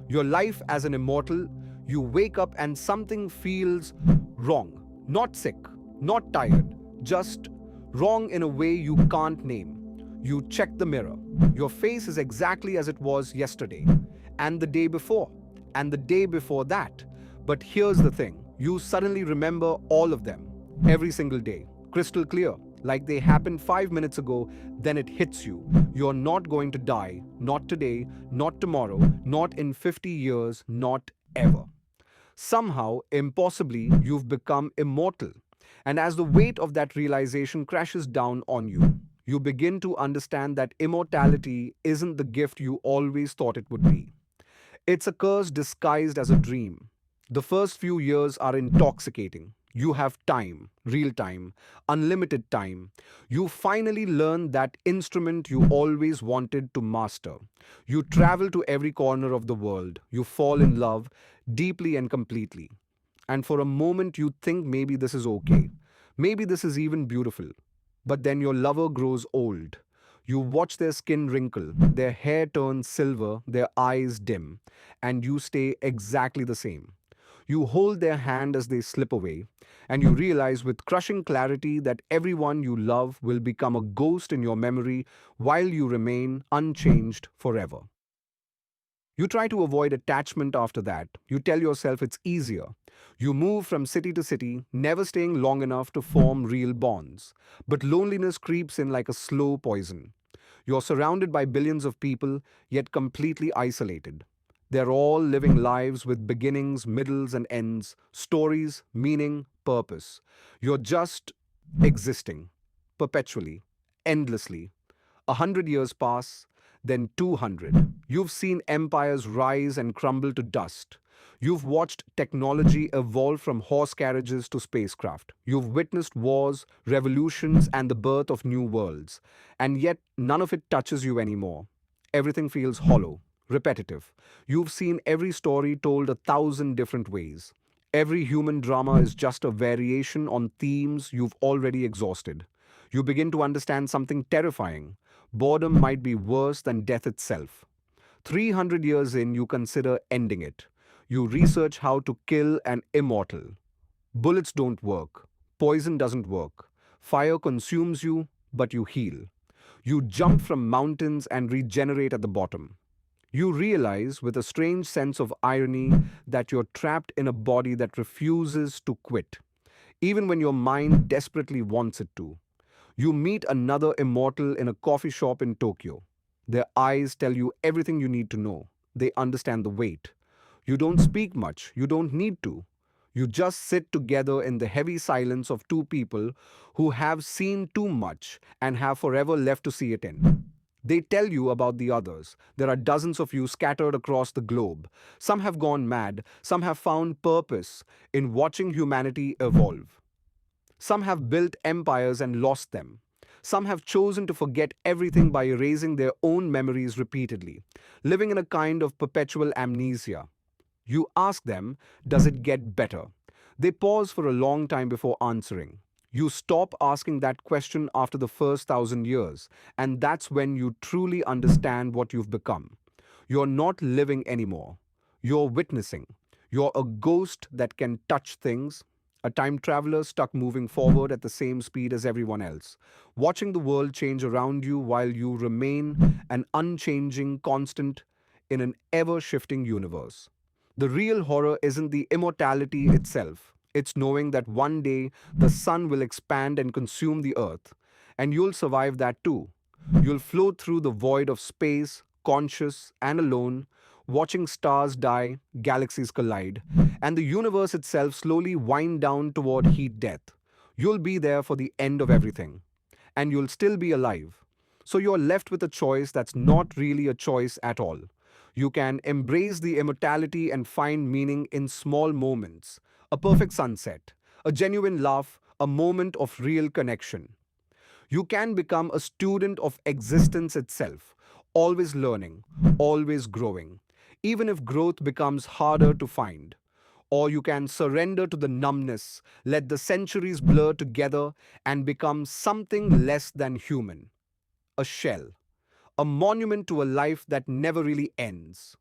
Your life as an immortal, you wake up and something feels wrong. Not sick, not tired, just wrong in a way you can't name. You check the mirror. Your face is exactly as it was yesterday, and the day before, and the day before that. But here's the thing, you suddenly remember all of them, every single day, crystal clear, like they happened 5 minutes ago. Then it hits you. You're not going to die, not today, not tomorrow, not in 50 years, not ever. Somehow, impossibly, you've become immortal. And as the weight of that realization crashes down on you, you begin to understand that immortality isn't the gift you always thought it would be. It's a curse disguised as a dream. The first few years are intoxicating. You have time, real time, unlimited time. You finally learn that instrument you always wanted to master. You travel to every corner of the world. You fall in love deeply and completely. And for a moment, you think maybe this is okay. Maybe this is even beautiful. But then your lover grows old. You watch their skin wrinkle, their hair turn silver, their eyes dim, and you stay exactly the same. You hold their hand as they slip away, and you realize with crushing clarity that everyone you love will become a ghost in your memory while you remain unchanged forever. You try to avoid attachment after that. You tell yourself it's easier. You move from city to city, never staying long enough to form real bonds. But loneliness creeps in like a slow poison. You're surrounded by billions of people, yet completely isolated. They're all living lives with beginnings, middles, and ends, stories, meaning, purpose. You're just existing, perpetually, endlessly. 100 years pass, then 200. You've seen empires rise and crumble to dust. You've watched technology evolve from horse carriages to spacecraft. You've witnessed wars, revolutions, and the birth of new worlds. And yet, none of it touches you anymore. Everything feels hollow, repetitive. You've seen every story told 1,000 different ways. Every human drama is just a variation on themes you've already exhausted. You begin to understand something terrifying. Boredom might be worse than death itself. 300 years in, you consider ending it. You research how to kill an immortal. Bullets don't work. Poison doesn't work. Fire consumes you, but you heal. You jump from mountains and regenerate at the bottom. You realize, with a strange sense of irony, that you're trapped in a body that refuses to quit, even when your mind desperately wants it to. You meet another immortal in a coffee shop in Tokyo. Their eyes tell you everything you need to know. They understand the weight. You don't speak much, you don't need to. You just sit together in the heavy silence of two people who have seen too much and have forever left to see it in. They tell you about the others. There are dozens of you scattered across the globe. Some have gone mad, some have found purpose in watching humanity evolve. Some have built empires and lost them. Some have chosen to forget everything by erasing their own memories repeatedly, living in a kind of perpetual amnesia. You ask them, does it get better? They pause for a long time before answering. You stop asking that question after the first 1,000 years, and that's when you truly understand what you've become. You're not living anymore. You're witnessing. You're a ghost that can touch things, a time traveler stuck moving forward at the same speed as everyone else, watching the world change around you while you remain an unchanging constant in an ever shifting universe. The real horror isn't the immortality itself, it's knowing that one day the sun will expand and consume the earth, and you'll survive that too. You'll float through the void of space, conscious and alone, watching stars die, galaxies collide, and the universe itself slowly wind down toward heat death. You'll be there for the end of everything, and you'll still be alive. So you're left with a choice that's not really a choice at all. You can embrace the immortality and find meaning in small moments, a perfect sunset, a genuine laugh, a moment of real connection. You can become a student of existence itself, always learning, always growing, even if growth becomes harder to find. Or you can surrender to the numbness, let the centuries blur together, and become something less than human, a shell, a monument to a life that never really ends.